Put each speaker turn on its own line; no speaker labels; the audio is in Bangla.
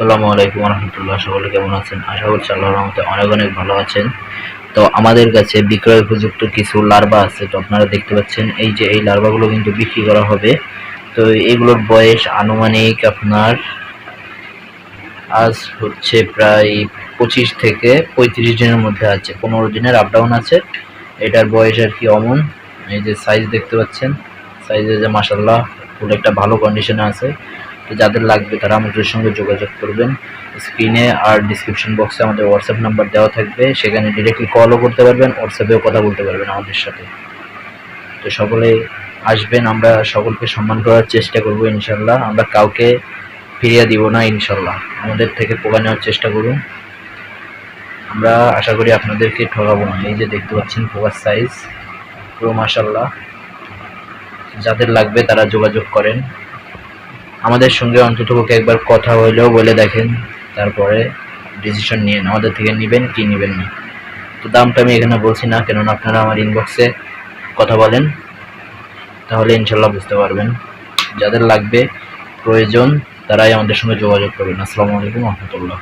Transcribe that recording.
আসসালামু আলাইকুম রহমতুল্লাহ। সকলে কেমন আছেন? আশা করছি আল্লাহর রহমতে অনেক অনেক ভালো আছেন। তো আমাদের কাছে বিক্রয় উপযুক্ত কিছু লার্ভা আছে। তো আপনারা দেখতে পাচ্ছেন এই যে এই লার্ভাগুলো কিন্তু বিক্রি করা হবে। তো এগুলোর বয়স আনুমানিক আপনার আজ হচ্ছে প্রায় 25 থেকে 35 দিনের মধ্যে আছে, 15 দিনের আপ ডাউন আছে। এটার বয়স আর কি অমন। এই যে সাইজ দেখতে পাচ্ছেন, সাইজে যে মাসাল্লাহ ফুল একটা ভালো কন্ডিশনে আছে। তো যাদের লাগবে তারা আমাদের সঙ্গে যোগাযোগ করবেন। স্ক্রিনে আর ডিসক্রিপশন বক্সে আমাদের হোয়াটসঅ্যাপ নাম্বার দেওয়া থাকবে, সেখানে ডিরেক্টলি কলও করতে পারবেন, হোয়াটসঅ্যাপেও কথা বলতে পারবেন আমাদের সাথে। তো সকলে আসবেন, আমরা সকলকে সম্মান করার চেষ্টা করব ইনশাল্লাহ। আমরা কাউকে ফিরিয়ে দিব না ইনশাল্লাহ। আমাদের থেকে পোকা নেওয়ার চেষ্টা করুন, আমরা আশা করি আপনাদেরকে ঠকাবো না। এই যে দেখতে পাচ্ছেন পোকার সাইজ পুরো মাশাল্লাহ। যাদের লাগবে তারা যোগাযোগ করেন আমাদের সঙ্গে, অন্ততপক্ষে একবার কথা হইলেও বলে দেখেন, তারপরে ডিসিশন নিন আমাদের থেকে নেবেন কি নেবেন না। তো দামটা আমি এখানে বলছি না, কেননা আপনারা আমার ইনবক্সে কথা বলেন, তাহলে ইনশাল্লাহ বুঝতে পারবেন। যাদের লাগবে প্রয়োজন তারাই আমাদের সঙ্গে যোগাযোগ করবেন। আসসালামু আলাইকুম রহমতুল্লাহ।